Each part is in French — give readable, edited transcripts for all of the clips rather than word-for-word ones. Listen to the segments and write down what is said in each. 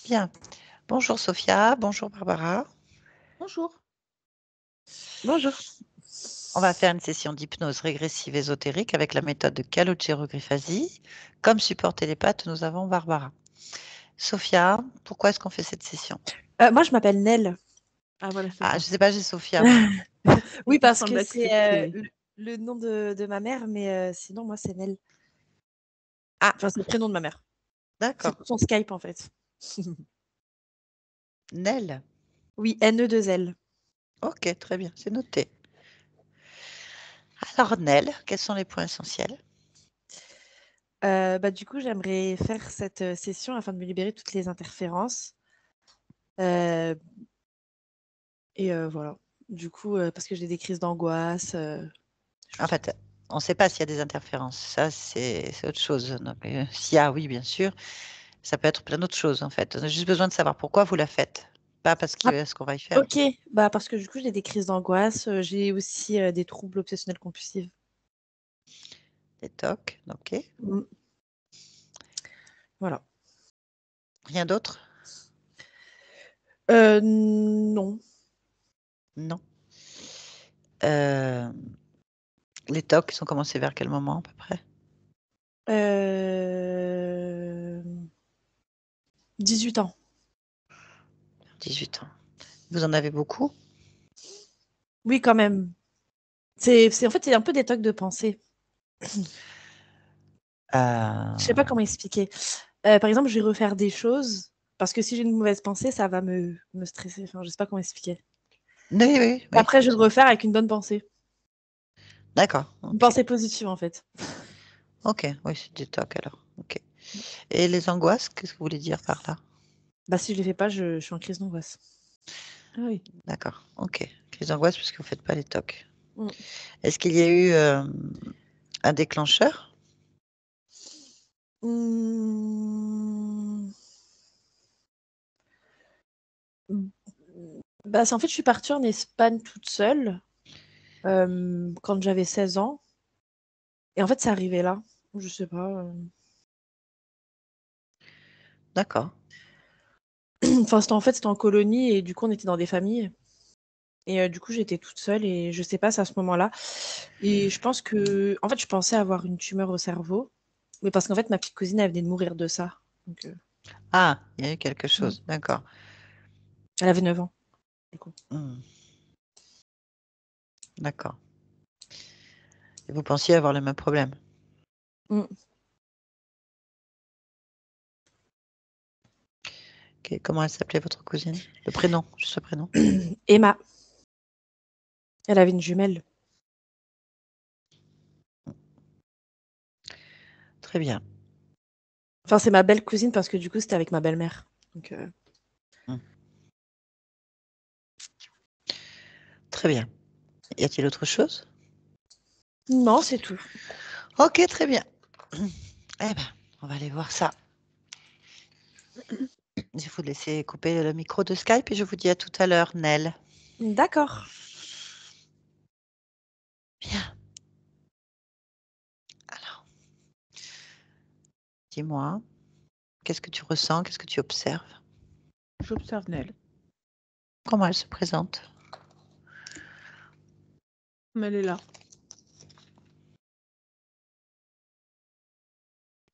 Bien. Bonjour Sophia, bonjour Barbara. Bonjour. Bonjour. On va faire une session d'hypnose régressive ésotérique avec la méthode de Calogero-Griffasi. Comme support télépathe, nous avons Barbara. Sophia, pourquoi est-ce qu'on fait cette session? Moi, je m'appelle Nell. Ah, voilà, c'est Ah, je ça. ne sais pas, j'ai Sophia, moi. Oui, Il parce que semble que c'est c'était. le nom de ma mère, mais sinon, moi, c'est Nell. Ah, Enfin, c'est le prénom de ma mère. C'est d'accord. son Skype, en fait. Nel. Oui, NE2L. Ok, très bien, c'est noté. Alors, Nel, quels sont les points essentiels? Du coup, j'aimerais faire cette session afin de me libérer de toutes les interférences. Euh, voilà. Du coup, parce que j'ai des crises d'angoisse. En fait, on ne sait pas s'il y a des interférences. Ça, c'est autre chose. Donc, s'il y a, oui, bien sûr. Ça peut être plein d'autres choses, en fait. On a juste besoin de savoir pourquoi vous la faites, pas parce Ah, que ce qu'on va y faire. ok, parce que du coup, j'ai des crises d'angoisse. J'ai aussi des troubles obsessionnels compulsifs. Des tocs, ok. Mm. Voilà. Rien d'autre? Non. Non. Euh, les tocs, ils ont commencé vers quel moment à peu près? 18 ans. 18 ans. Vous en avez beaucoup? Oui, quand même. En fait, c'est un peu des tocs de pensée. Je sais pas Euh, comment expliquer. Par exemple, je vais refaire des choses parce que si j'ai une mauvaise pensée, ça va me stresser. Enfin, je sais pas comment expliquer. Oui, oui, oui. Après, je vais le refaire avec une bonne pensée. D'accord, Une ok. pensée positive, en fait. Ok, oui, c'est des tocs alors. Ok. Et les angoisses, qu'est-ce que vous voulez dire par là? Si je les fais pas, je suis en crise d'angoisse. Ah oui. D'accord, ok. Les angoisses, parce que vous ne faites pas les tocs. Mm. Est-ce qu'il y a eu un déclencheur? Mmh. En fait, je suis partie en Espagne toute seule quand j'avais 16 ans. Et en fait, c'est arrivé là. Je sais pas. D'accord. Enfin, c'était en colonie et du coup, on était dans des familles. Et du coup, j'étais toute seule et je sais pas, c'est à ce moment-là. Et je pense que, en fait, je pensais avoir une tumeur au cerveau, mais parce qu'en fait, ma petite cousine, elle venait de mourir de ça. Donc, Ah, il y a eu quelque chose. D'accord. elle avait 9 ans, du coup. Hmm, d'accord. Et vous pensiez avoir le même problème? Mm. Ok, comment elle s'appelait votre cousine? Le prénom, juste le prénom. Emma, elle avait une jumelle. Très bien. Enfin, c'est ma belle cousine parce que du coup, c'était avec ma belle-mère. Donc, Hmm, très bien. Y a-t-il autre chose? non, c'est tout. Ok, très bien. Eh ben, on va aller voir ça. Il faut laisser couper le micro de Skype et je vous dis à tout à l'heure, Nel. D'accord. Bien. Alors, dis-moi, qu'est-ce que tu ressens? Qu'est-ce que tu observes? J'observe Nell. Comment elle se présente? Mais elle est là.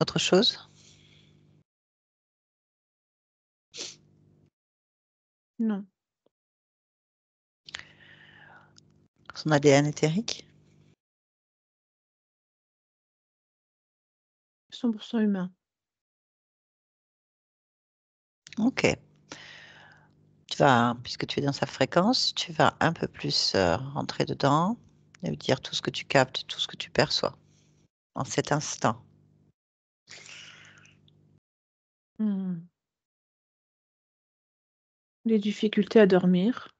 Autre chose? Non. Son ADN éthérique? 100% humain. Ok. Puisque tu es dans sa fréquence, tu vas un peu plus rentrer dedans et dire tout ce que tu captes, tout ce que tu perçois en cet instant. Hmm. Les difficultés à dormir.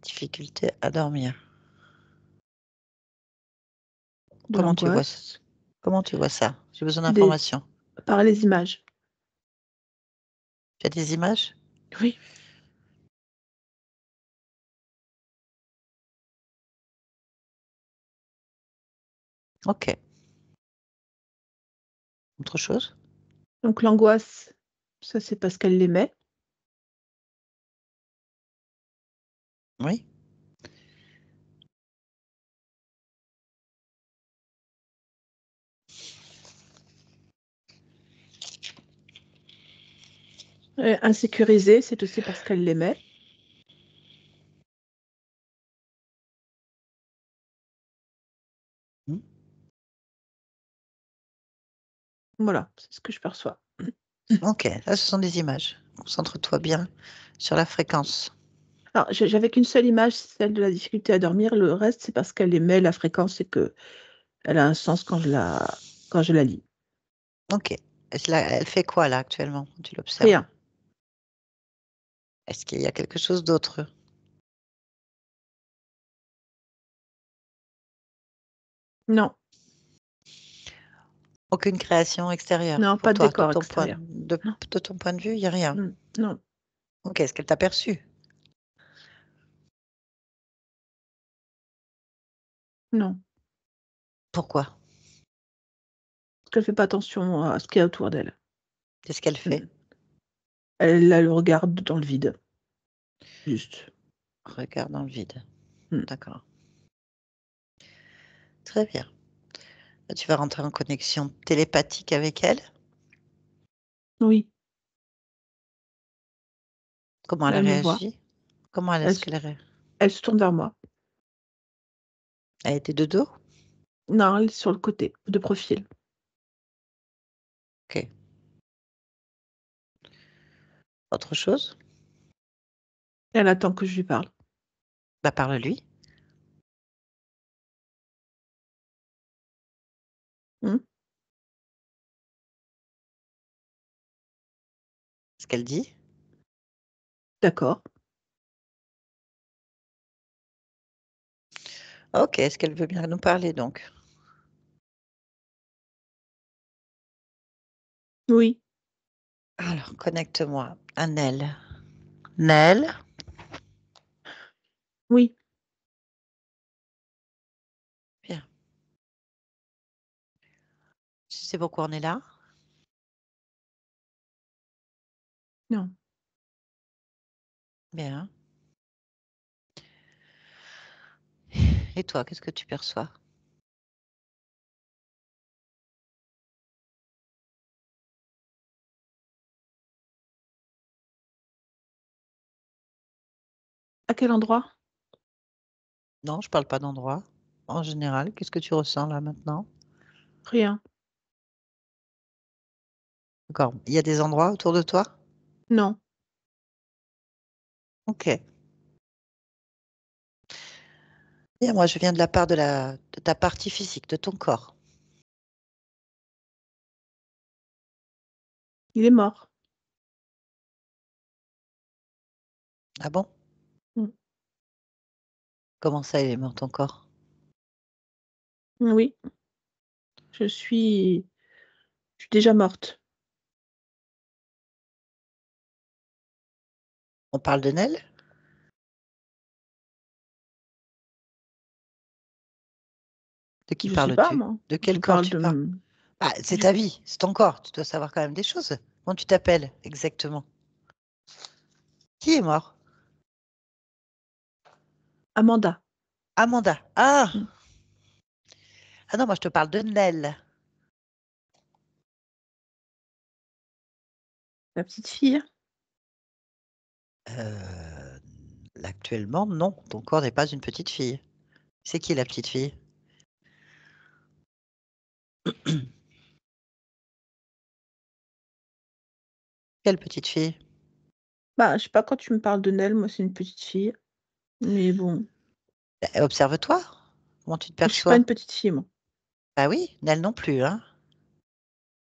Difficulté à dormir. De Comment tu vois, l'angoisse. comment tu vois ça? J'ai besoin Des... d'informations. Par les images. Tu as des images? Oui. Ok. Autre chose? Donc l'angoisse, ça c'est parce qu'elle l'aimait. Oui. Insécurisée, c'est aussi parce qu'elle l'aimait. Mm. Voilà, c'est ce que je perçois. Ok, ça, ce sont des images. Concentre-toi bien sur la fréquence. Alors, j'avais qu'une seule image, celle de la difficulté à dormir. Le reste, c'est parce qu'elle aimait la fréquence et que elle a un sens quand je la lis. Ok. Elle fait quoi là actuellement quand tu l'observes? Rien. Est-ce qu'il y a quelque chose d'autre? Non, Aucune création extérieure non, pour pas de toi, décor extérieur. Non, de ton point de vue, il n'y a rien. non, Ok, est-ce qu'elle t'a perçu? non. Pourquoi? Parce qu'elle fait pas attention à ce qu'il y a autour d'elle. Qu'est-ce qu'elle fait? Mm. Elle le regarde dans le vide. Juste. Regarde dans le vide. Mm. D'accord. Très bien. Là, tu vas rentrer en connexion télépathique avec elle. Oui, Comment elle a elle me voit. réagi? Comment Elle est-ce se, qu'elle a réagi? elle se tourne vers moi. Elle était de dos? Non, elle est sur le côté, de profil. Ok. Autre chose? Elle attend que je lui parle. Bah, parle-lui. Mm. Ce qu'elle dit. D'accord. Ok, est-ce qu'elle veut bien nous parler donc? Oui, Alors, connecte-moi à Nel. Nel, oui. bien. Tu sais pourquoi on est là? Non. Bien. Et toi, qu'est-ce que tu perçois? À quel endroit? Non, je parle pas d'endroit. En général, qu'est-ce que tu ressens là maintenant? Rien. D'accord. Il y a des endroits autour de toi? Non. Ok. Bien, moi, je viens de la part de ta partie physique, de ton corps. Il est mort. Ah bon? Mm. Comment ça, il est mort ton corps? Oui, je suis déjà morte. On parle de Nel? De qui Je sais pas, parles-tu? moi. De Je quel corps parle tu parles? de Ah, c'est du ta vie, c'est ton corps. Tu dois savoir quand même des choses. Comment tu t'appelles exactement? Qui est mort? Amanda, Amanda. Ah! mm, Ah non, moi je te parle de Nel. la petite fille. Euh, Actuellement, non. Ton corps n'est pas une petite fille. C'est qui la petite fille? Quelle petite fille? Bah, je sais pas, quand tu me parles de Nell, moi, c'est une petite fille. Mais bon, Observe-toi. Comment tu te je suis pas perçois? une petite fille, moi. Bah oui, Nel non plus, hein.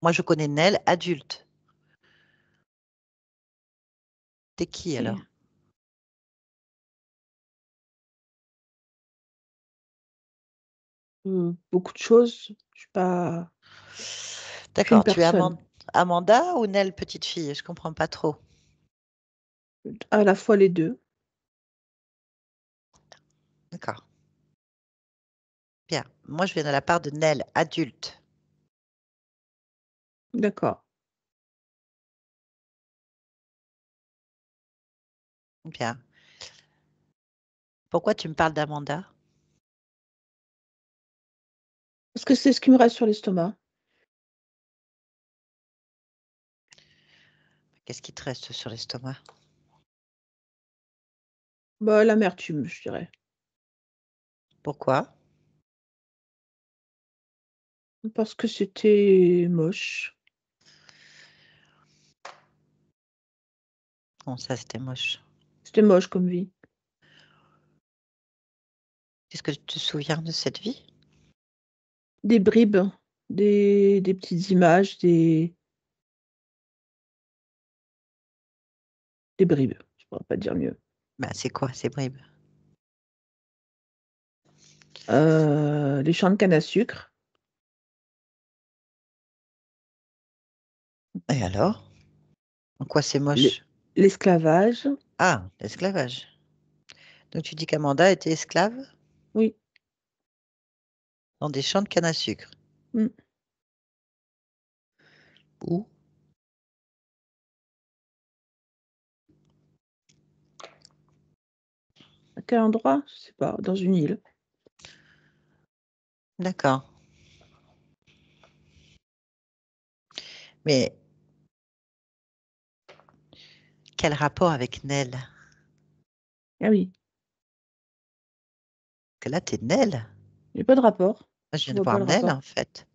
Moi, je connais Nel adulte. T'es qui Et, alors? beaucoup de choses. Je suis pas. Je suis une D'accord, tu es personne. Amanda ou Nel petite fille? Je comprends pas trop. À la fois les deux. D'accord. Bien. Moi, je viens de la part de Nel adulte. D'accord. Bien. Pourquoi tu me parles d'Amanda? Parce que c'est ce qui me reste sur l'estomac. Qu'est-ce qui te reste sur l'estomac? Bah, l'amertume, je dirais. Pourquoi? Parce que c'était moche. Bon, ça, c'était moche. C'était moche comme vie. Qu'est-ce que tu te souviens de cette vie? Des bribes, des petites images, des bribes. Je pourrais pas dire mieux. Bah, c'est quoi ces bribes? Les champs de canne à sucre. Et alors? En quoi c'est l'e- moche? L'esclavage. Ah, l'esclavage. Donc tu dis qu'Amanda était esclave Oui. dans des champs de canne à sucre. Mm. Où? À quel endroit? Je sais pas. Dans une île. D'accord. Mais quel rapport avec Nell? Parce Ah oui. que là, t'es Nell. Il n'y a pas de rapport. Moi, je Je viens de vois pas voir le Nell, rapport. en fait.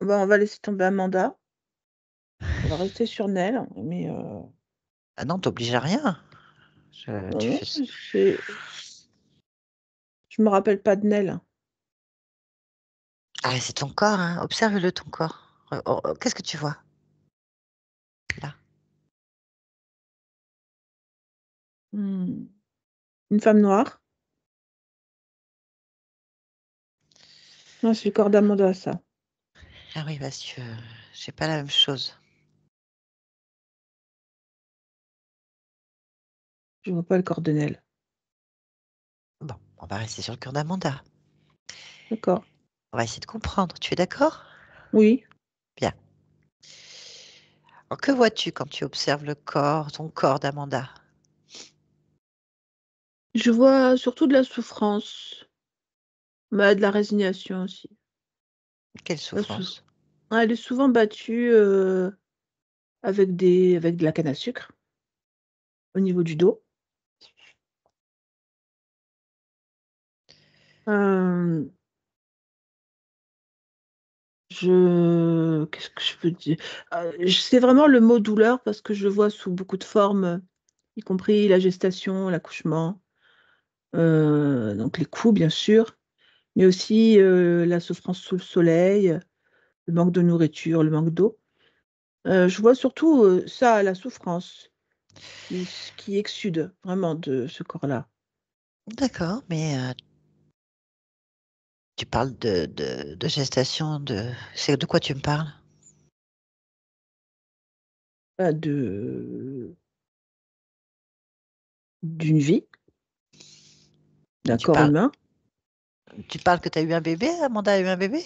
Bon, on va laisser tomber Amanda. On va rester sur Nell. Mais Ah non, t'obliges à rien. non, Tu non, fais... je me rappelle pas de Nell. Ah, c'est ton corps, hein. Observe-le, ton corps. Qu'est-ce que tu vois, là? Hmm. Une femme noire. Non, c'est le corps d'Amanda, ça. Ah oui, parce que j'ai pas la même chose. Je vois pas le corps de Nell. Bon, on va rester sur le cœur d'Amanda. D'accord. On va essayer de comprendre. Tu es d'accord? Oui. Bien. Alors, que vois-tu quand tu observes le corps, ton corps d'Amanda? Je vois surtout de la souffrance, mais de la résignation aussi. Quelle La sou- souffrance? Ah, elle est souvent battue avec de la canne à sucre au niveau du dos. Euh, Qu'est-ce que je peux dire? C'est vraiment le mot douleur parce que je le vois sous beaucoup de formes, y compris la gestation, l'accouchement, donc les coups, bien sûr, mais aussi la souffrance sous le soleil, le manque de nourriture, le manque d'eau. Je vois surtout ça, la souffrance qui exsude vraiment de ce corps-là. D'accord, mais tu parles de gestation, c'est de quoi tu me parles? De D'une vie, d'un Tu corps parles, humain. tu parles que tu as eu un bébé? Amanda a eu un bébé?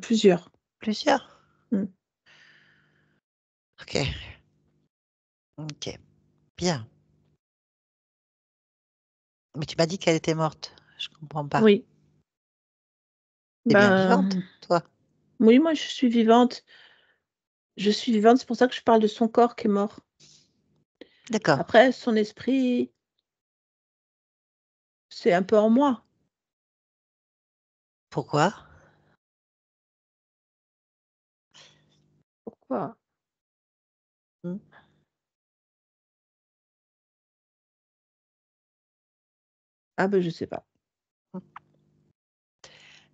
Plusieurs. Plusieurs? Mm. Ok, ok, bien. Mais tu m'as dit qu'elle était morte. Je comprends pas. Oui. T'es bien vivante, Ben, toi? oui, moi, je suis vivante. Je suis vivante, c'est pour ça que je parle de son corps qui est mort. D'accord. Après, son esprit, c'est un peu en moi. Pourquoi? Pourquoi? Hmm. Ah ben, je sais pas.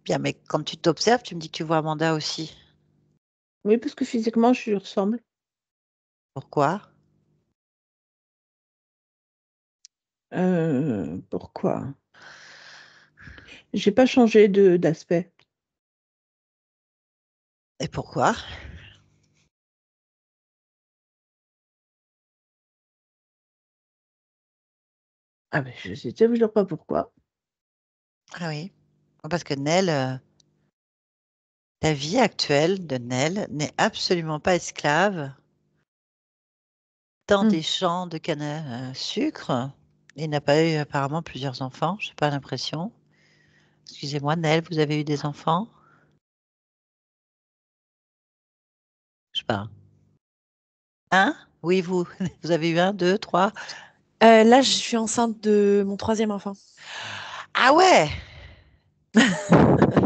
Bien, mais quand tu t'observes, tu me dis que tu vois Amanda aussi. Oui, parce que physiquement, je lui ressemble. Pourquoi? Pourquoi? J'ai pas changé de d'aspect. Et pourquoi? Ah ben, je sais toujours pas pourquoi. Ah oui. Parce que Nell, Ta vie actuelle de Nel n'est absolument pas esclave dans Hmm. des champs de canne à sucre. Il n'a pas eu apparemment plusieurs enfants, je n'ai pas l'impression. Excusez-moi, Nel, vous avez eu des enfants? Je sais pas. Un? Oui, vous. Vous avez eu un, deux, trois? Là, je suis enceinte de mon 3e enfant. Ah ouais!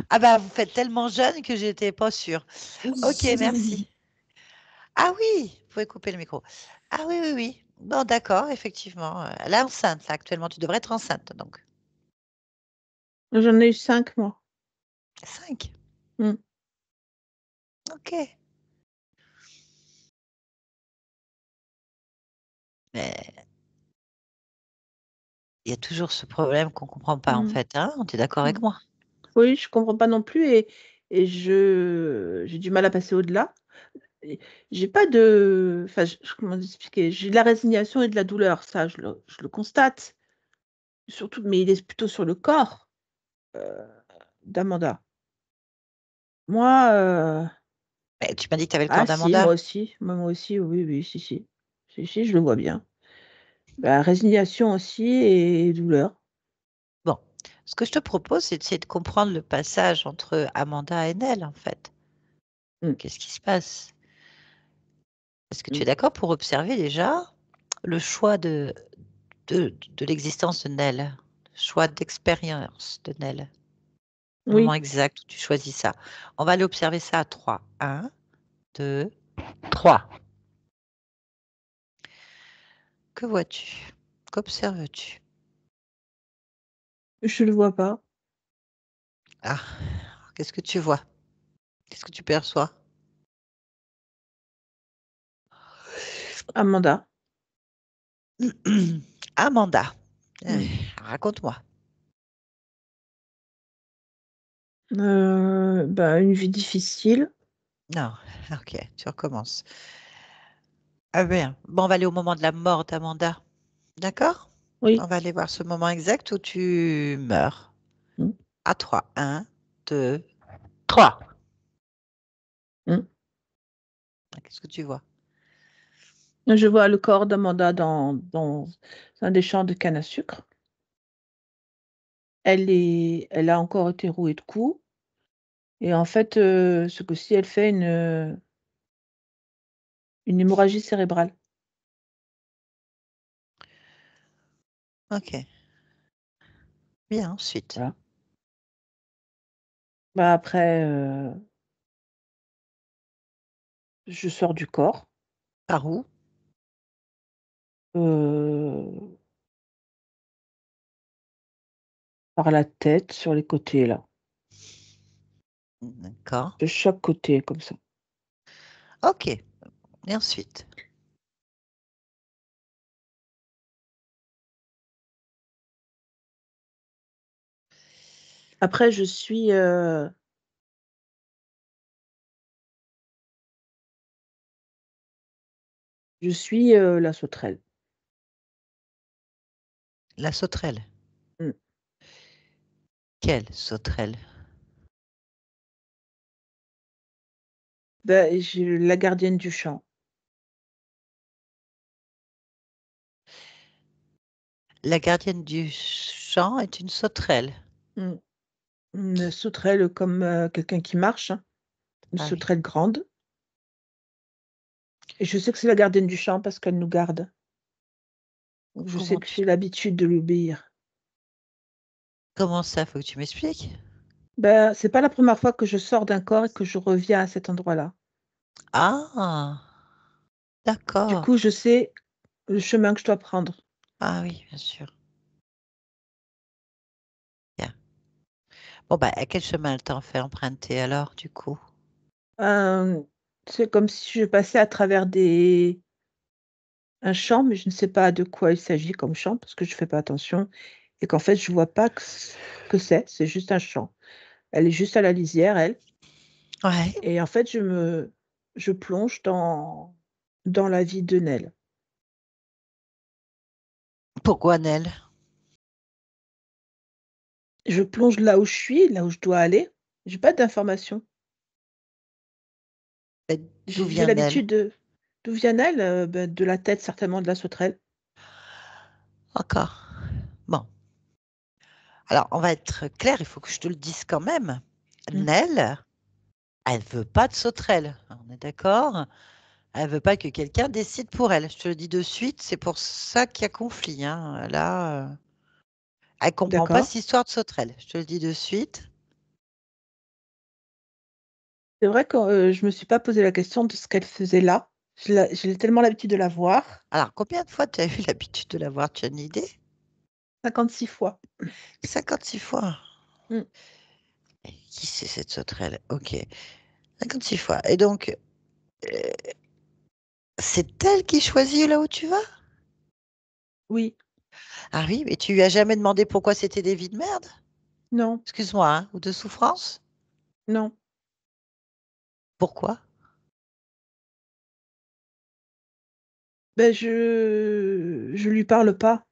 Ah bah, vous faites tellement jeune que j'étais pas sûre. Ok, merci. Ah oui, vous pouvez couper le micro. Ah oui, oui, oui. Bon, d'accord, effectivement. Elle est enceinte, là, actuellement. Tu devrais être enceinte, donc. J'en ai eu 5, moi. 5. Hmm. Ok. Mais il y a toujours ce problème qu'on comprend pas, en Hmm. fait. Hein? Tu es d'accord avec moi? Oui, je comprends pas non plus et j'ai du mal à passer au-delà. Et j'ai pas de enfin, comment expliquer? J'ai de la résignation et de la douleur, ça je le constate, surtout mais il est plutôt sur le corps, heu, d'Amanda. Moi, Mais tu m'as dit que tu avais le corps ah si, d'Amanda. moi aussi, oui, oui, si, si. Si, si, je le vois bien. Bah, résignation aussi et douleur. Bon, ce que je te propose, c'est d'essayer de comprendre le passage entre Amanda et Nell, en fait. Mmh, Qu'est-ce qui se passe? Est-ce que tu mmh. es d'accord pour observer déjà le choix de l'existence de Nell, le choix d'expérience de Nell, le moment Oui, exact où tu choisis ça. On va aller observer ça à 3. 1, 2, 3. Que vois-tu? Qu'observes-tu? je le vois pas. Ah, qu'est-ce que tu vois? Qu'est-ce que tu perçois? Amanda. Amanda, Mmh. raconte-moi. Bah, une vie difficile. Non, ok, tu recommences. Ah bien. Bon, on va aller au moment de la mort d'Amanda. D'accord? On Oui. va aller voir ce moment exact où tu meurs. Mmh, À 3. 1, 2, 3. mmh. Qu'est-ce que tu vois? Je vois le corps d'Amanda dans un des champs de canne à sucre. Elle a encore été rouée de coups et en fait, ce coup-ci, elle fait une hémorragie cérébrale. Ok. Bien, ensuite. Voilà. Bah, après, je sors du corps, Par où? heu, par la tête, sur les côtés là, D'accord. de chaque côté comme ça. Ok. Et ensuite? Après je suis, la sauterelle. La sauterelle. Mmh. Quelle sauterelle? Bah, j'ai la gardienne du champ. La gardienne du champ est une sauterelle. Mmh. Une sauterelle comme, quelqu'un qui marche, hein, une Ah oui. sauterelle grande et je sais que c'est la gardienne du champ parce qu'elle nous garde. Donc je sais Comment que tu... j'ai l'habitude de lui obéir. Comment ça? Faut que tu m'expliques. Bah, c'est pas la première fois que je sors d'un corps et que je reviens à cet endroit-là. Ah, Du d'accord. coup, je sais le chemin que je dois prendre. Ah oui, bien sûr. Bien. Bon, bah, à quel chemin elle t'en fait emprunter alors, du coup? Hem, c'est comme si je passais à travers des un champ, mais je ne sais pas de quoi il s'agit comme champ parce que je fais pas attention et qu'en fait, je vois pas que c'est juste un champ. Elle est juste à la lisière, elle Ouais. et en fait, je plonge dans la vie de Nell. Pourquoi Nell? Je plonge là où je suis, là où je dois aller. J'ai pas d'informations. Mais d'où J'ai vient Nel? l'habitude de... D'où vient-elle? De la tête, certainement, de la sauterelle. Encore. Bon. Alors, on va être clair, il faut que je te le dise quand même. Mm. Nel, elle veut pas de sauterelle. On est d'accord? Elle veut pas que quelqu'un décide pour elle. Je te le dis de suite, c'est pour ça qu'il y a conflit, hein. Là, elle comprend pas D'accord. cette histoire de sauterelle. Je te le dis de suite. C'est vrai que je me suis pas posé la question de ce qu'elle faisait là. J'ai tellement l'habitude de la voir. Alors, combien de fois tu as eu l'habitude de la voir? Tu as une idée? 56 fois. 56 fois. Mm. Qui c'est cette sauterelle? Ok. 56 fois. Et donc, euh, c'est elle qui choisit là où tu vas? Oui. Ah oui, mais tu lui as jamais demandé pourquoi c'était des vies de merde? Non. Excuse-moi, hein, ou de souffrance? Non. Pourquoi? Ben, je lui parle pas.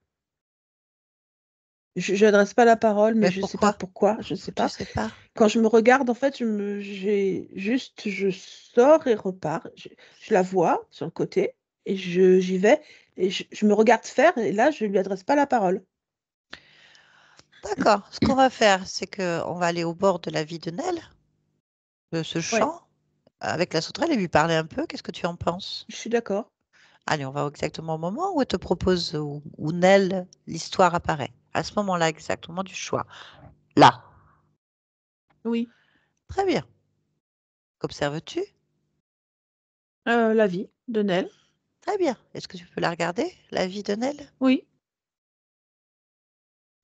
Je n'adresse pas la parole, mais Mais je sais pas pourquoi? pourquoi. Je sais Tu pas. sais pas. Quand je me regarde, en fait, je sors et repars. Je la vois sur le côté et j'y vais et je me regarde faire et là, je lui adresse pas la parole. D'accord. Ce qu'on va faire, c'est qu'on va aller au bord de la vie de Nel, de ce Ouais, champ, avec la sauterelle et lui parler un peu. Qu'est-ce que tu en penses? je suis d'accord. Allez, on va exactement au moment où elle te propose, où Nel, l'histoire apparaît. À ce moment-là, exactement du choix. Là. Oui. Très bien. Qu'observes-tu? La vie de Nel. Très bien. Est-ce que tu peux la regarder, la vie de Nel? Oui.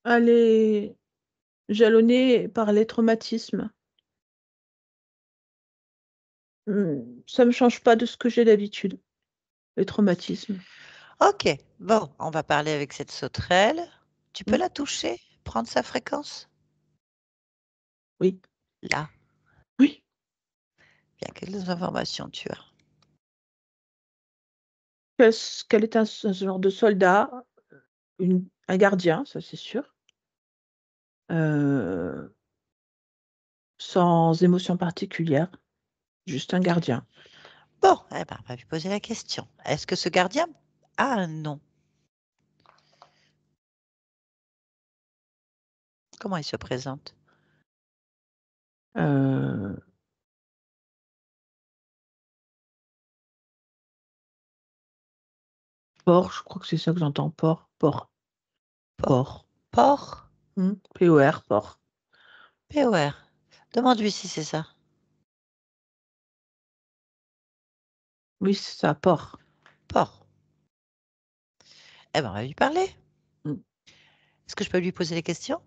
Elle est jalonnée par les traumatismes. Ça me change pas de ce que j'ai d'habitude, les traumatismes. Ok. Bon, on va parler avec cette sauterelle. Tu peux Mm. la toucher, prendre sa fréquence? Oui. Là. Oui. Bien, quelles informations tu as? Qu'elle est un genre de soldat, un gardien, ça c'est sûr. Euh, Sans émotion particulière, juste un gardien. Bon, eh ben, on va lui poser la question. Est-ce que ce gardien a un nom? Comment il se présente? Euh, Port, je crois que c'est ça que j'entends. Port, port, Port. port. Port? P-O-R, port. POR. Demande-lui si c'est ça. Oui, c'est ça, port. Port. Eh ben, on va lui parler. Mm. Est-ce que je peux lui poser les questions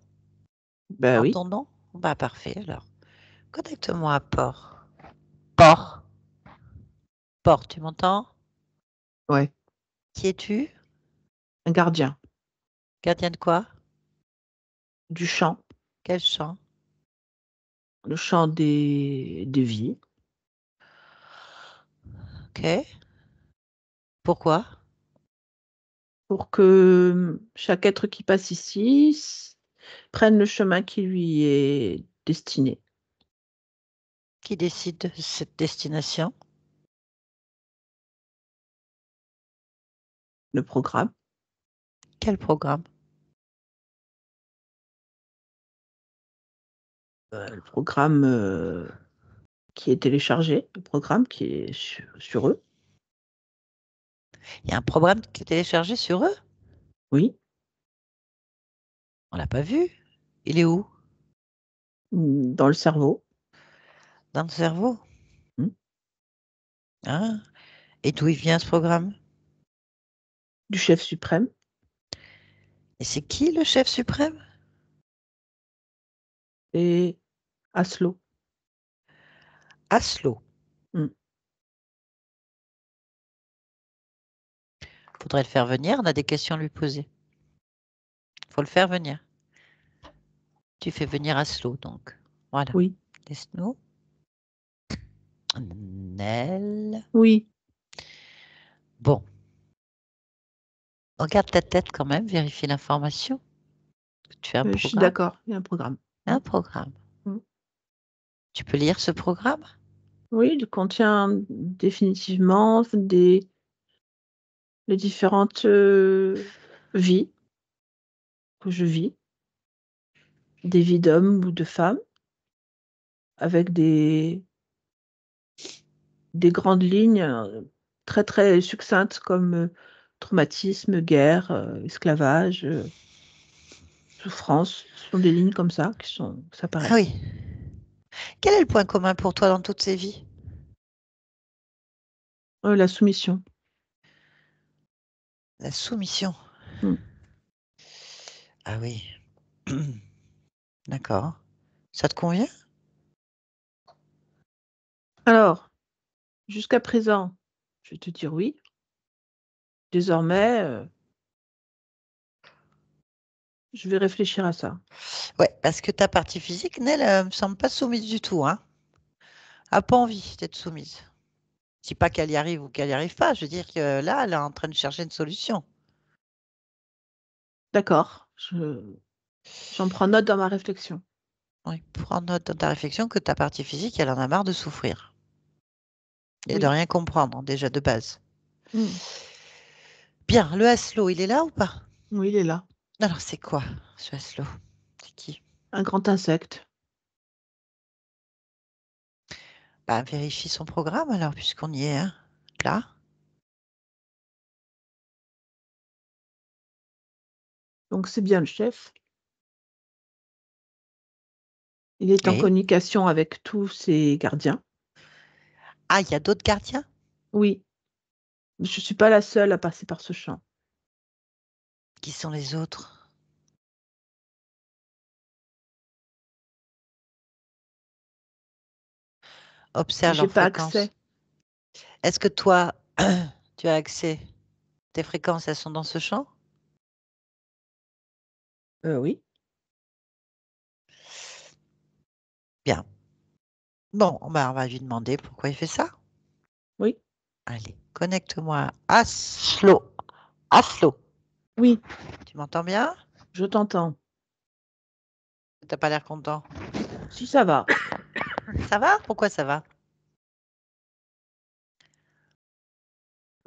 Ben en oui, ton nom? Bah, parfait, alors. Connecte-moi à Port. Port. Port, tu m'entends? ouais. Qui es-tu? Un gardien Gardien de quoi? du champ, Quel champ? le champ des vies, Ok. Pourquoi? pour que chaque être qui passe ici prenne le chemin qui lui est destiné. Qui décide de cette destination? Le programme. Quel programme? Le programme qui est téléchargé, le programme qui est sur eux. Il y a un programme qui est téléchargé sur eux? Oui. On l'a pas vu. Il est où? Dans le cerveau. Dans le cerveau. Mm. Ah. Et d'où il vient ce programme? Du chef suprême. Et c'est qui le chef suprême? Et Aslo. Aslo. Mm. Faudrait le faire venir, on a des questions à lui poser. Faut le faire venir. Tu fais venir Aslo, donc. Voilà. Oui. Laisse-nous. Nel. Oui. Bon. Regarde ta tête quand même, vérifie l'information. Tu as un Je suis programme? d'accord, il y a un programme. Un programme. Mm. Tu peux lire ce programme? Oui, il contient définitivement les différentes vies que je vis, des vies d'hommes ou de femmes, avec des grandes lignes très très succinctes comme traumatisme, guerre, esclavage, souffrance. Ce sont des lignes comme ça qui Ah s'apparaissent. oui. Quel est le point commun pour toi dans toutes ces vies? La soumission. La soumission. Mm. Ah oui. D'accord. Ça te convient? Alors, jusqu'à présent, je vais te dire oui. Désormais, je vais réfléchir à ça. Ouais, parce que ta partie physique, Nel, me semble pas soumise du tout, hein. A pas envie d'être soumise. Je dis pas qu'elle y arrive ou qu'elle y arrive pas, je veux dire que là, elle est en train de chercher une solution. D'accord, j'en prends note dans ma réflexion. Oui, prends note dans ta réflexion que ta partie physique, elle en a marre de souffrir et de Oui. rien comprendre, déjà de base. Mm. Bien, le Aslo, il est là ou pas? Oui, il est là. Alors, c'est quoi ce Aslo? C'est qui? Un grand insecte. Bah, vérifie son programme alors, puisqu'on y est, hein. Là. Donc c'est bien le chef. Il est en Oui. communication avec tous ses gardiens. Ah, il y a d'autres gardiens? Oui, je ne suis pas la seule à passer par ce champ. Qui sont les autres? Observe J'ai leur pas fréquence. accès. Est-ce que toi, tu as accès? Tes fréquences, elles sont dans ce champ? Oui, Bien. Bon, bah, on va lui demander pourquoi il fait ça. oui, Allez, connecte-moi à Aslo. Aslo, oui, tu m'entends bien? je t'entends. T'as pas l'air content. Si ça va, Ça va? Pourquoi ça va?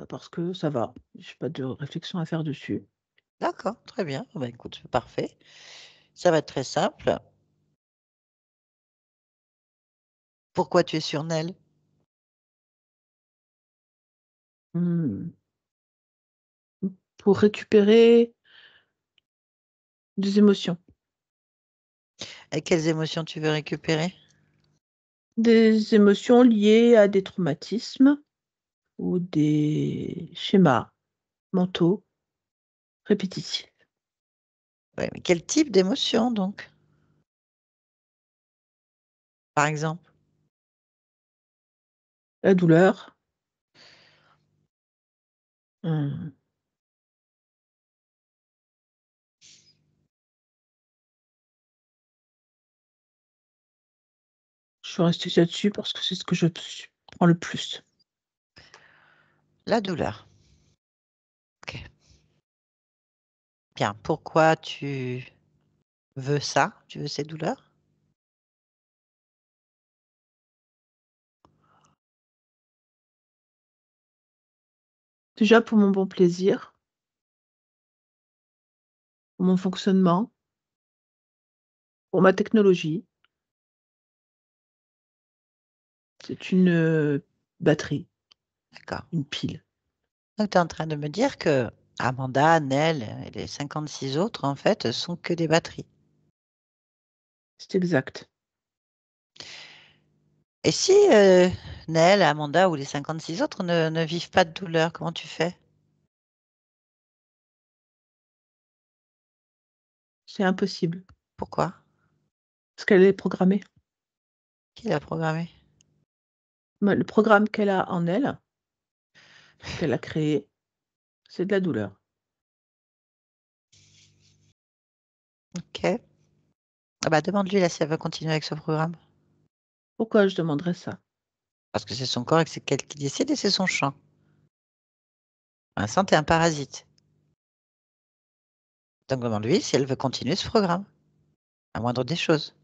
parce que ça va. J'ai pas de réflexion à faire dessus. D'accord, très bien. Bah, écoute, parfait. Ça va être très simple. Pourquoi tu es sur Nel? Hmm. Pour récupérer des émotions. Et quelles émotions tu veux récupérer? Des émotions liées à des traumatismes ou des schémas mentaux répétitifs. Ouais, mais quel type d'émotion donc? Par exemple? La douleur. Hmm. Je suis restée là-dessus parce que c'est ce que je prends le plus. La douleur. Ok. Bien. Pourquoi tu veux ça? Tu veux ces douleurs? Déjà pour mon bon plaisir, pour mon fonctionnement, pour ma technologie. C'est une batterie, D'accord. une pile. Donc tu es en train de me dire que Amanda, Nel et les 56 autres, en fait, sont que des batteries. C'est exact. Et si Nel, Amanda ou les 56 autres ne vivent pas de douleur, comment tu fais? C'est impossible Pourquoi? parce qu'elle est programmée. Qui l'a programmé? Le programme qu'elle a en elle, qu'elle a créé, c'est de la douleur. Ok. Ah bah, demande-lui là si elle veut continuer avec ce programme. Pourquoi je demanderais ça? Parce que c'est son corps et que c'est elle qui décide et c'est son champ. Vincent, t'es un parasite. Donc demande-lui si elle veut continuer ce programme. La moindre des choses.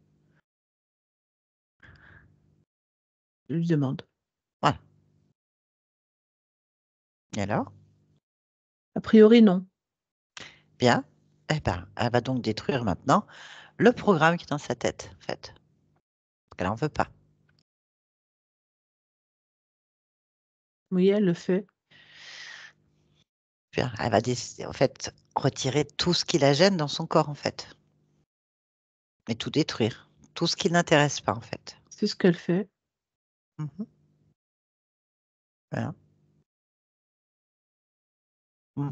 Je lui demande. Et alors? A priori, non. Bien. Eh ben, elle va donc détruire maintenant le programme qui est dans sa tête, en fait. Parce qu'elle n'en veut pas. Oui, elle le fait. Bien, elle va décider, en fait, retirer tout ce qui la gêne dans son corps, en fait. Et tout détruire. Tout ce qui n'intéresse pas, en fait. C'est ce qu'elle fait. Mhm. Voilà. Mm.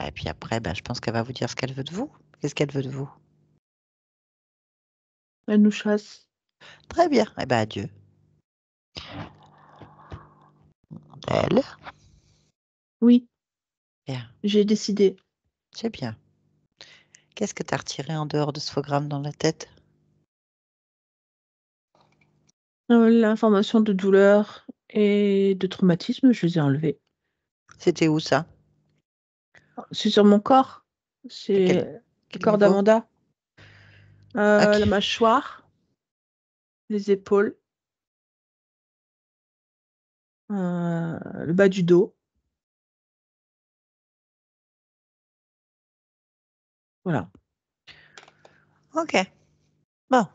Et puis après, ben, je pense qu'elle va vous dire ce qu'elle veut de vous. Qu'est-ce qu'elle veut de vous? Elle nous chasse. Très bien. Eh ben, adieu. Elle. Oui, Bien. j'ai décidé. C'est bien. Qu'est-ce que tu as retiré en dehors de ce programme dans la tête? L'information de douleur et de traumatisme, je les ai enlevées. C'était où ça? C'est sur mon corps. À C'est le quel corps niveau? d'Amanda. Ok. La mâchoire, les épaules, le bas du dos. Voilà. Ok. Bon.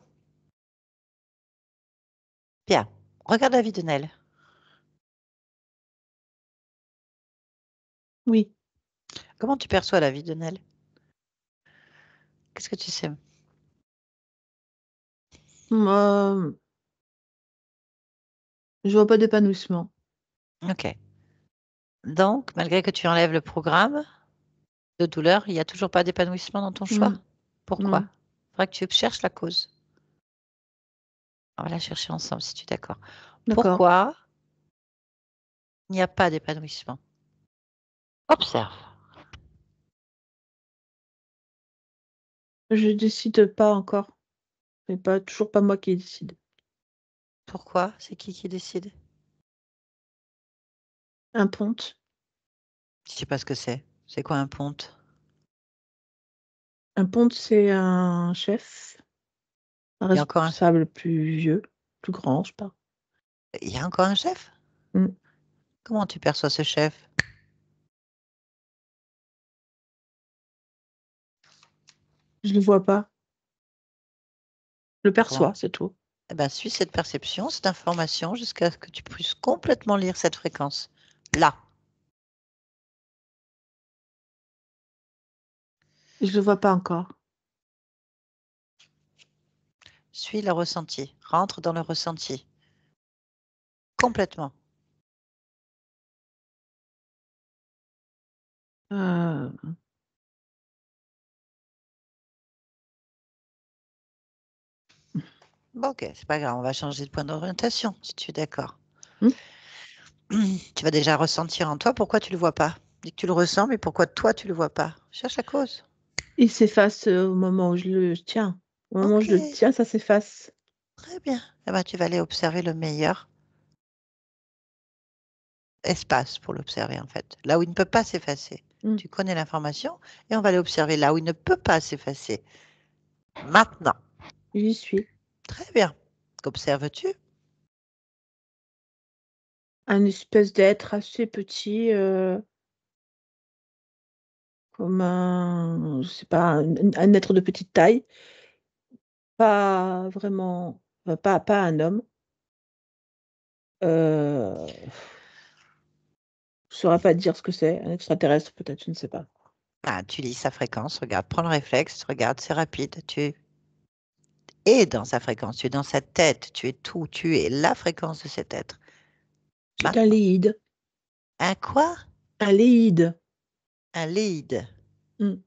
Bien. Regarde la vie de Nel. Oui. Comment tu perçois la vie de Nel? Qu'est-ce que tu sais? Moi, je vois pas d'épanouissement. Ok. Donc, malgré que tu enlèves le programme de douleur, il n'y a toujours pas d'épanouissement dans ton choix? Pourquoi? Non, Il faudra que tu cherches la cause. On va la chercher ensemble si tu es d'accord. d'accord. Pourquoi il n'y a pas d'épanouissement? Observe. Je décide pas encore. C'est pas toujours pas moi qui décide. Pourquoi? C'est qui décide? Un ponte. Je sais pas ce que c'est. C'est quoi un ponte? Un ponte, c'est un chef, un Il y a encore un, responsable plus vieux, plus grand, je sais pas. il y a encore un chef? Mm. Comment tu perçois ce chef? Je le vois pas. Je le Comment? perçois, c'est tout. Eh ben, suis cette perception, cette information, jusqu'à ce que tu puisses complètement lire cette fréquence. Là. Je le vois pas encore. Suis le ressenti. Rentre dans le ressenti. Complètement. Euh, Bon, ok, c'est pas grave, on va changer de point d'orientation, si tu es d'accord. hmm. Tu vas déjà ressentir en toi pourquoi tu le vois pas. Dis que tu le ressens, mais pourquoi toi tu le vois pas. Cherche la cause. Il s'efface au moment où je le tiens. Au moment où Ok, je le tiens, ça s'efface. très bien. Eh ben, tu vas aller observer le meilleur espace pour l'observer en fait. Là où il ne peut pas s'effacer. Hmm. Tu connais l'information et on va aller observer là où il ne peut pas s'effacer. Maintenant. J'y suis. Très bien. Qu'observes-tu? Un espèce d'être assez petit, comme un, je sais pas, un être de petite taille. Pas vraiment, pas un homme. Euh, je saurais pas te dire ce que c'est. Un extraterrestre, peut-être, je ne sais pas. Ah, tu lis sa fréquence, regarde, prends le réflexe, regarde, c'est rapide. Tu es dans sa fréquence, tu es dans sa tête, tu es tout, tu es la fréquence de cet être. C'est un Maintenant. léide. Un quoi? Un léide. Un lead. Hmm.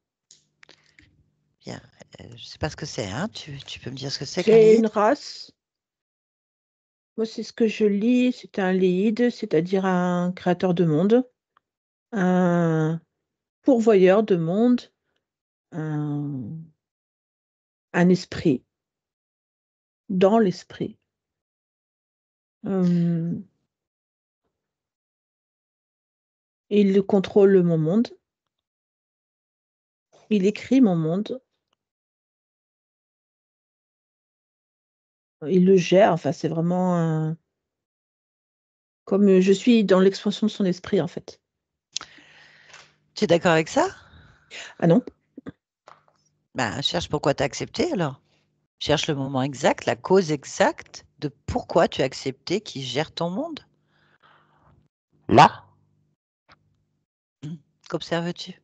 Bien. Je ne sais pas ce que c'est, hein. Tu peux me dire ce que c'est qu'un C'est lead? une race. Moi, c'est ce que je lis. C'est un léide, c'est-à-dire un créateur de monde, un pourvoyeur de monde, un, un esprit, dans l'esprit. Il contrôle mon monde. Il écrit mon monde. Il le gère. Enfin, c'est vraiment un. Comme je suis dans l'expansion de son esprit, en fait. Tu es d'accord avec ça? Ah non? Ben, cherche pourquoi tu as accepté alors. Cherche le moment exact, la cause exacte de pourquoi tu as accepté qu'il gère ton monde. Là, qu'observes-tu?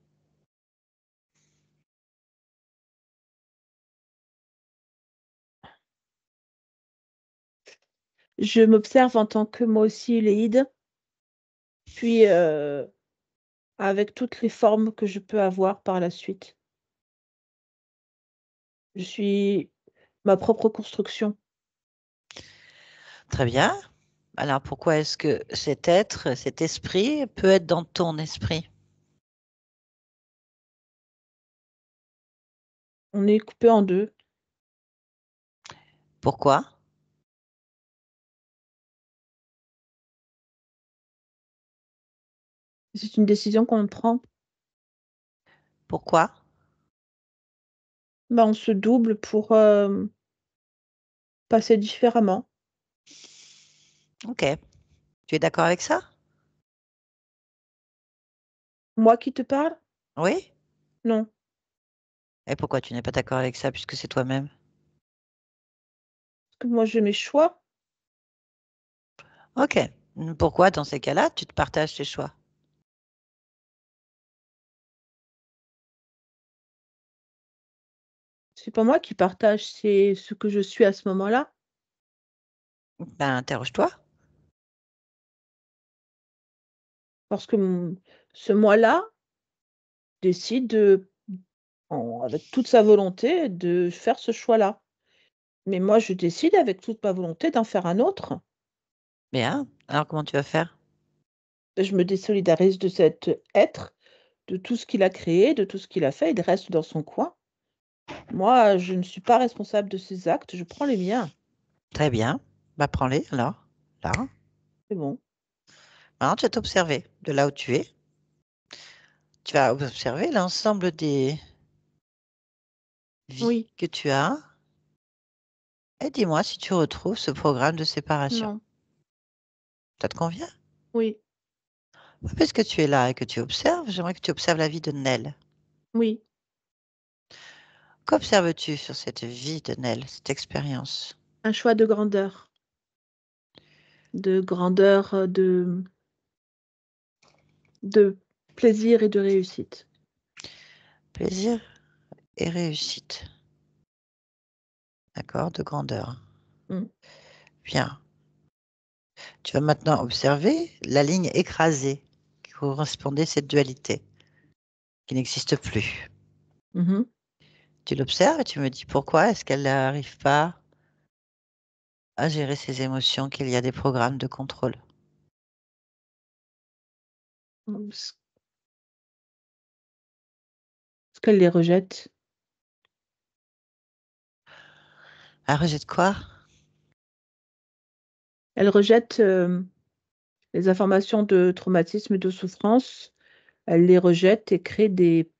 Je m'observe en tant que moi aussi Léide, puis avec toutes les formes que je peux avoir par la suite. Je suis ma propre construction. Très bien. Alors pourquoi est-ce que cet être, cet esprit peut être dans ton esprit? On est coupé en deux. Pourquoi? C'est une décision qu'on prend. Pourquoi? Bah, on se double pour passer différemment. Ok. Tu es d'accord avec ça? Moi qui te parle? Oui? Non. Et pourquoi tu n'es pas d'accord avec ça puisque c'est toi-même? Parce que moi j'ai mes choix. Ok. Pourquoi dans ces cas-là, tu te partages tes choix? C'est pas moi qui partage, c'est ce que je suis à ce moment-là. Ben, interroge-toi. Parce que ce moi-là décide avec toute sa volonté de faire ce choix-là. Mais moi, je décide avec toute ma volonté d'en faire un autre. Bien. Alors comment tu vas faire? Je me désolidarise de cet être, de tout ce qu'il a créé, de tout ce qu'il a fait. Il reste dans son coin. Moi, je ne suis pas responsable de ses actes, je prends les miens. Très bien. Bah, prends-les alors. Là. C'est bon. Maintenant, tu vas t'observer de là où tu es. Tu vas observer l'ensemble des vies Oui, que tu as. Et dis-moi si tu retrouves ce programme de séparation. non, Ça te convient? oui, Puisque tu es là et que tu observes, j'aimerais que tu observes la vie de Nell. oui. Qu'observes-tu sur cette vie de Nell, cette expérience? Un choix de grandeur. De grandeur, de plaisir et de réussite. Plaisir et réussite. D'accord, de grandeur. Mmh. Bien. Tu vas maintenant observer la ligne écrasée qui correspondait à cette dualité, qui n'existe plus. Mmh. Tu l'observes et tu me dis pourquoi est-ce qu'elle n'arrive pas à gérer ses émotions, qu'il y a des programmes de contrôle. Parce qu'elle les rejette. Elle rejette quoi? Elle rejette, les informations de traumatisme et de souffrance. Elle les rejette et crée des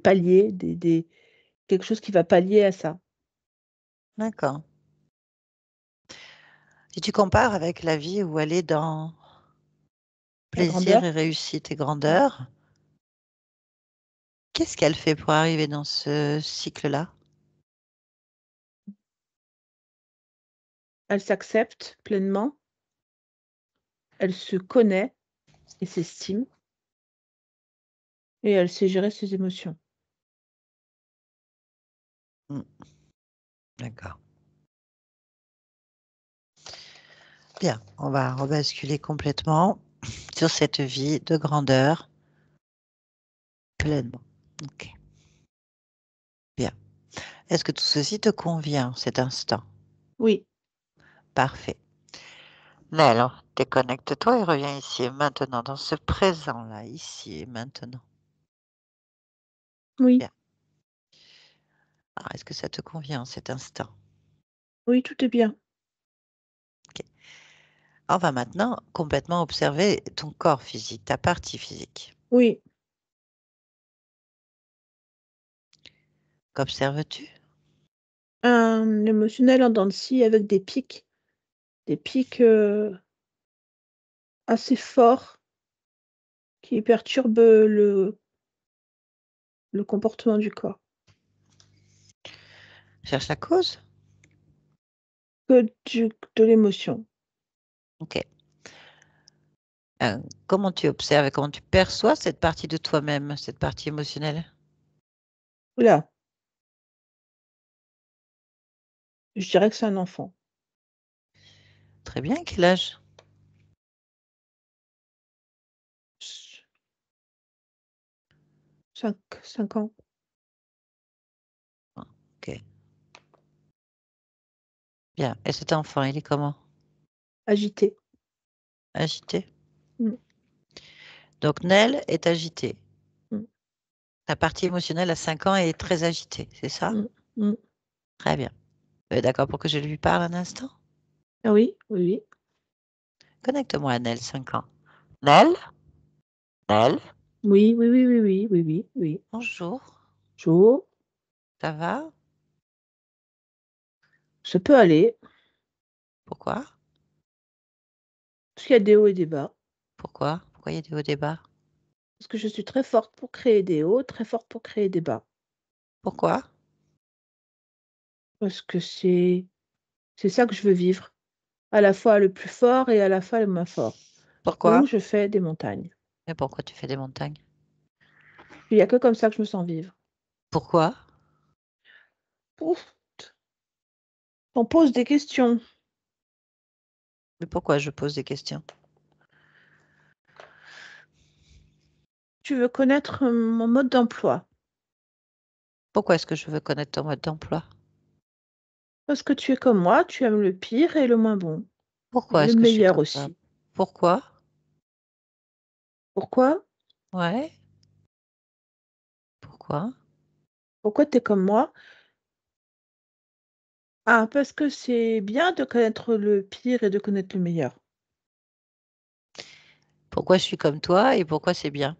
paliers, des quelque chose qui va pallier à ça. D'accord. Si tu compares avec la vie où elle est dans La plaisir grandeur, et réussite et mmh, grandeur, qu'est-ce qu'elle fait pour arriver dans ce cycle-là? elle s'accepte pleinement, elle se connaît et s'estime et elle sait gérer ses émotions. Mmh, d'accord. Bien, on va rebasculer complètement sur cette vie de grandeur pleinement. OK, bien. Est-ce que tout ceci te convient, cet instant? Oui, Parfait. Mais alors, déconnecte-toi et reviens ici et maintenant, dans ce présent-là, ici et maintenant. oui, Bien. Alors, est-ce que ça te convient, cet instant? oui, tout est bien. OK. On va maintenant complètement observer ton corps physique, ta partie physique. Oui, Qu'observes-tu? un émotionnel en dents de scie avec des pics, assez fort qui perturbe le comportement du corps. Cherche la cause? Que de l'émotion. OK. Comment tu observes et comment tu perçois cette partie de toi-même, cette partie émotionnelle? Oula, je dirais que c'est un enfant. Très bien, quel âge? 5 ans. OK. Bien, et cet enfant, il est comment? Agité. Agité? Mmh. Donc Nel est agité. Mmh. Ta partie émotionnelle à 5 ans est très agitée, c'est ça? Mmh. Mmh. Très bien. Vous êtes d'accord pour que je lui parle un instant? Ah oui, oui, oui. Connecte-moi à Nel, 5 ans. Nel? Nel? Oui, oui, oui, oui, oui, oui, oui, oui. Bonjour, Chaud, ça va? ça peut aller, Pourquoi? parce qu'il y a des hauts et des bas. Pourquoi? Pourquoi il y a des hauts, des bas? Parce que je suis très forte pour créer des hauts, très forte pour créer des bas. Pourquoi? Parce que c'est ça que je veux vivre. À la fois le plus fort et à la fois le moins fort. Pourquoi? Donc je fais des montagnes. Mais pourquoi tu fais des montagnes? Il y a que comme ça que je me sens vivre. Pourquoi? Ouf, on pose des questions. Mais pourquoi je pose des questions? Tu veux connaître mon mode d'emploi. Pourquoi est-ce que je veux connaître ton mode d'emploi? Parce que tu es comme moi, tu aimes le pire et le moins bon. Et Pourquoi le est-ce que je suis meilleur comme ça? aussi. Pourquoi? Pourquoi? Ouais, pourquoi? Pourquoi tu es comme moi? Ah, parce que c'est bien de connaître le pire et de connaître le meilleur. Pourquoi je suis comme toi et pourquoi c'est bien?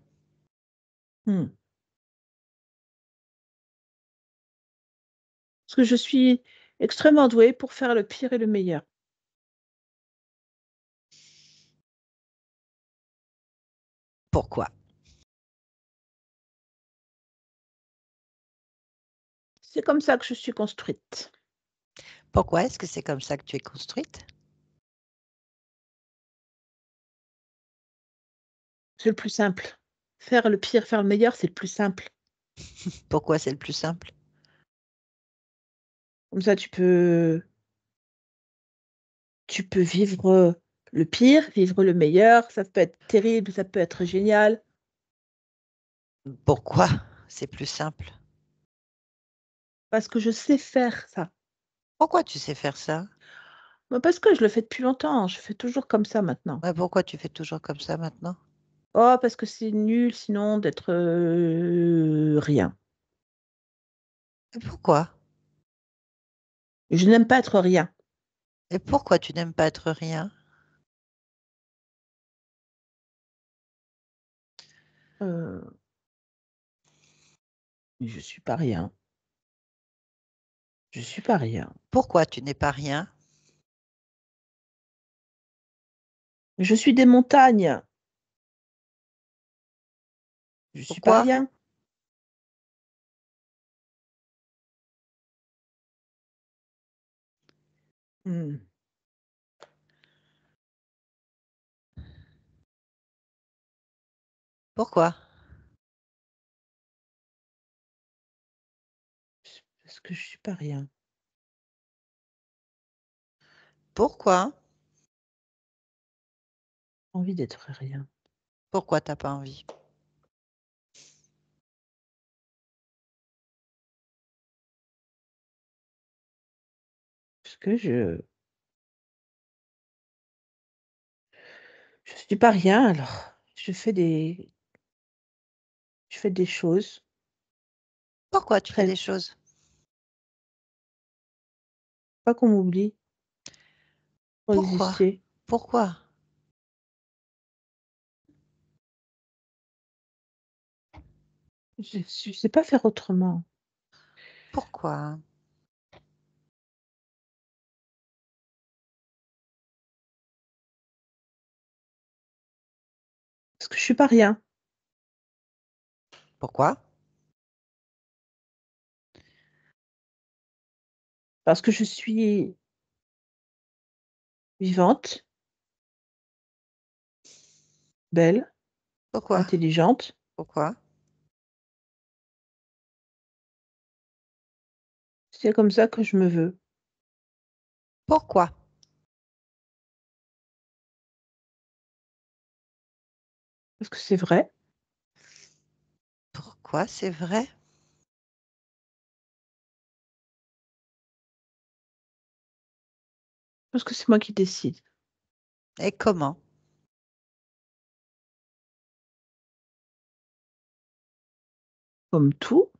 Mmh. Parce que je suis extrêmement douée pour faire le pire et le meilleur. Pourquoi? C'est comme ça que je suis construite. Pourquoi est-ce que c'est comme ça que tu es construite? C'est le plus simple. Faire le pire, faire le meilleur, c'est le plus simple. Pourquoi c'est le plus simple? Comme ça, tu peux vivre le pire, vivre le meilleur. Ça peut être terrible, ça peut être génial. Pourquoi c'est plus simple? Parce que je sais faire ça. Pourquoi tu sais faire ça? Bah, parce que je le fais depuis longtemps. Je fais toujours comme ça maintenant. Ouais, pourquoi tu fais toujours comme ça maintenant? Oh, parce que c'est nul sinon d'être rien. Et pourquoi? Je n'aime pas être rien. Et pourquoi tu n'aimes pas être rien? Euh, je suis pas rien. Je suis pas rien. Pourquoi tu n'es pas rien? Je suis des montagnes. Je suis pas Pourquoi? rien. Hmm. Pourquoi? Parce que je suis pas rien. Pourquoi? Envie d'être rien. Pourquoi t'as pas envie? Parce que je suis pas rien, alors je fais des choses Pourquoi tu fais très des choses? pas qu'on m'oublie pour Pourquoi? exister. Pourquoi? Je sais pas faire autrement. Pourquoi? Parce que je suis pas rien. Pourquoi? Parce que je suis vivante, belle, Pourquoi? intelligente. Pourquoi? C'est comme ça que je me veux. Pourquoi? Parce que c'est vrai. Pourquoi c'est vrai? Parce que c'est moi qui décide. Et comment? Comme tout.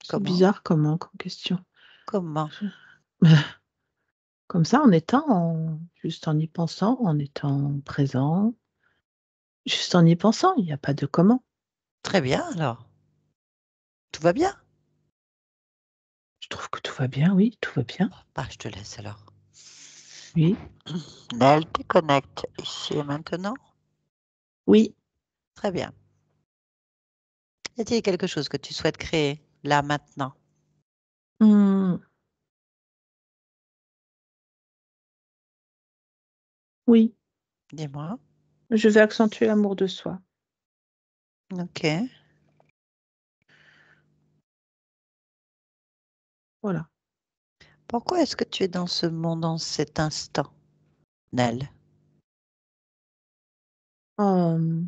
C'est Comment? bizarre comme question. Comment? Comme ça, juste en y pensant, en étant présent, juste en y pensant, il n'y a pas de comment. Très bien alors. Tout va bien? Je trouve que tout va bien, oui, tout va bien. Bah, je te laisse alors. Oui, Nel, déconnecte ici et maintenant. oui. Très bien. Y a-t-il quelque chose que tu souhaites créer là maintenant? Hmm, oui, Dis-moi. je vais accentuer l'amour de soi. Ok. Voilà. Pourquoi est-ce que tu es dans ce monde en cet instant, Nel? Euh,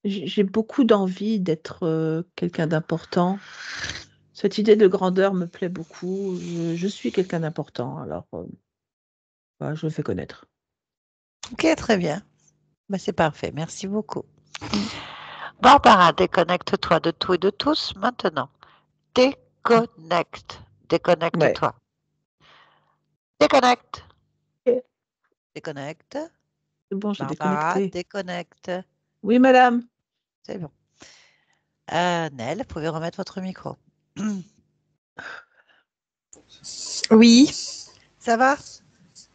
j'ai beaucoup d'envie d'être quelqu'un d'important. Cette idée de grandeur me plaît beaucoup. Je suis quelqu'un d'important, alors voilà, je le fais connaître. Ok, très bien. Bah, c'est parfait. Merci beaucoup. Mm. Barbara, déconnecte-toi de tout et de tous maintenant. Déconnecte. Ouais. Déconnecte-toi. Déconnecte. Ok, Déconnecte. c'est bon, j'ai Barbara, déconnecté. déconnecte. Oui, madame. C'est bon. Nel, vous pouvez remettre votre micro. Oui, Ça va?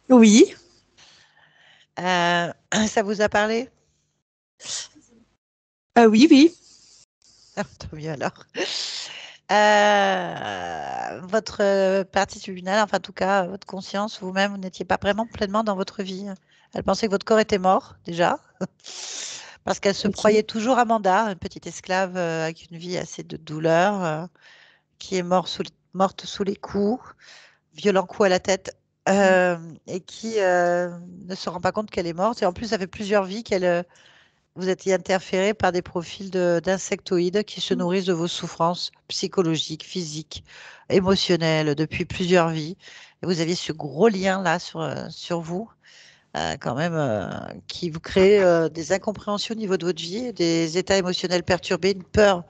oui. Ça vous a parlé? Oui, oui. Ah, tant mieux alors. Votre partie tribunal, enfin en tout cas votre conscience, vous-même, vous n'étiez pas vraiment pleinement dans votre vie. Elle pensait que votre corps était mort déjà, parce qu'elle se Ok. croyait toujours Amanda, une petite esclave avec une vie assez de douleur, qui est morte sous les coups, violents coups à la tête, et qui ne se rend pas compte qu'elle est morte. Et en plus, ça fait plusieurs vies qu'elle vous êtes interféré par des profils d'insectoïdes qui se nourrissent de vos souffrances psychologiques, physiques, émotionnelles depuis plusieurs vies. Et vous aviez ce gros lien-là sur vous, quand même, qui vous crée des incompréhensions au niveau de votre vie, des états émotionnels perturbés, une peur.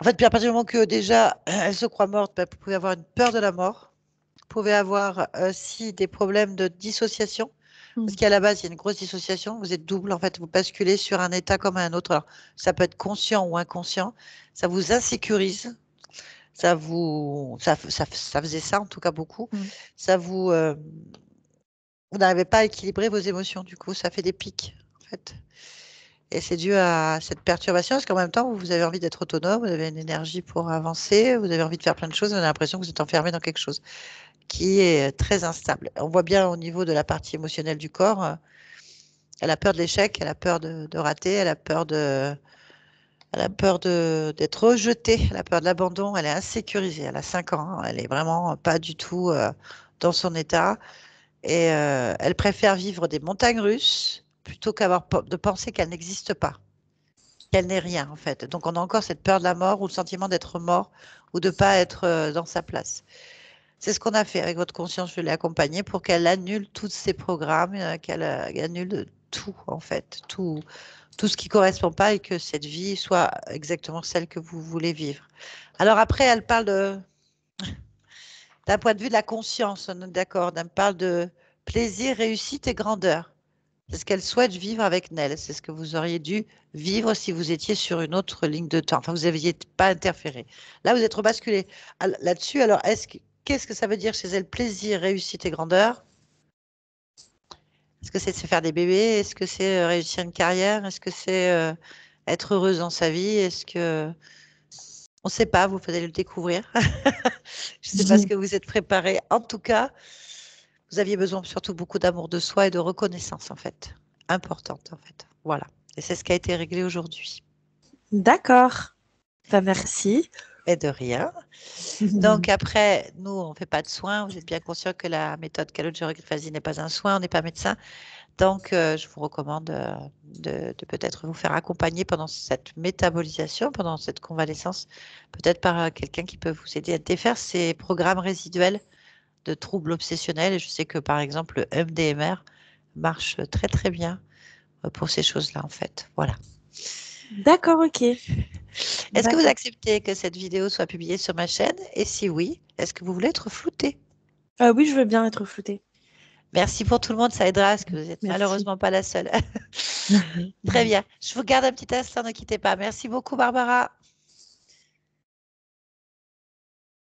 En fait, puis à partir du moment que déjà elle se croit morte, bah, vous pouvez avoir une peur de la mort. Vous pouvez avoir aussi des problèmes de dissociation parce Mm. qu'à la base, il y a une grosse dissociation. Vous êtes double, en fait. Vous basculez sur un état comme un autre. Alors, ça peut être conscient ou inconscient. Ça vous insécurise. Ça faisait ça, en tout cas, beaucoup. Mm. Ça vous n'arrivez pas à équilibrer vos émotions. Du coup, ça fait des pics, en fait. Et c'est dû à cette perturbation, parce qu'en même temps, vous avez envie d'être autonome, vous avez une énergie pour avancer, vous avez envie de faire plein de choses, vous avez l'impression que vous êtes enfermé dans quelque chose qui est très instable. On voit bien au niveau de la partie émotionnelle du corps, elle a peur de l'échec, elle a peur de rater, elle a peur d'être rejetée, elle a peur de l'abandon, elle est insécurisée. Elle a 5 ans, hein, elle est vraiment pas du tout dans son état. Et elle préfère vivre des montagnes russes plutôt de penser qu'elle n'existe pas, qu'elle n'est rien en fait. Donc on a encore cette peur de la mort ou le sentiment d'être mort ou de ne pas être dans sa place. C'est ce qu'on a fait avec votre conscience. Je l'ai accompagnée pour qu'elle annule tous ces programmes, qu'elle annule tout en fait, tout ce qui correspond pas et que cette vie soit exactement celle que vous voulez vivre. Alors après, elle parle d'un point de vue de la conscience, on est d'accord, elle parle de plaisir, réussite et grandeur. C'est ce qu'elle souhaite vivre avec Nel. C'est ce que vous auriez dû vivre si vous étiez sur une autre ligne de temps. Enfin, vous n'aviez pas interféré. Là, vous êtes rebasculé là-dessus. Alors, est-ce que Qu'est-ce que ça veut dire chez elle? Plaisir, réussite et grandeur. Est-ce que c'est se faire des bébés? Est-ce que c'est réussir une carrière? Est-ce que c'est être heureuse dans sa vie? Est-ce que... On ne sait pas, vous allez le découvrir. Je ne sais pas ce que vous êtes préparé. En tout cas, vous aviez besoin surtout beaucoup d'amour de soi et de reconnaissance, en fait. Importante, en fait. Voilà. Et c'est ce qui a été réglé aujourd'hui. D'accord. Merci. Et de rien. Donc après, nous, on ne fait pas de soins. Vous êtes bien conscient que la méthode Calorie n'est pas un soin. On n'est pas médecin. Donc, je vous recommande de peut-être vous faire accompagner pendant cette métabolisation, pendant cette convalescence, peut-être par quelqu'un qui peut vous aider à défaire ces programmes résiduels de troubles obsessionnels. Et je sais que, par exemple, le MDMR marche très, très bien pour ces choses-là, en fait. Voilà. D'accord, ok. Est-ce que vous acceptez que cette vidéo soit publiée sur ma chaîne? Et si oui, est-ce que vous voulez être flouté? Oui, je veux bien être floutée. Merci pour tout le monde, ça aidera parce que vous n'êtes Merci. malheureusement pas la seule. Très bien. Je vous garde un petit instant, ne quittez pas. Merci beaucoup, Barbara.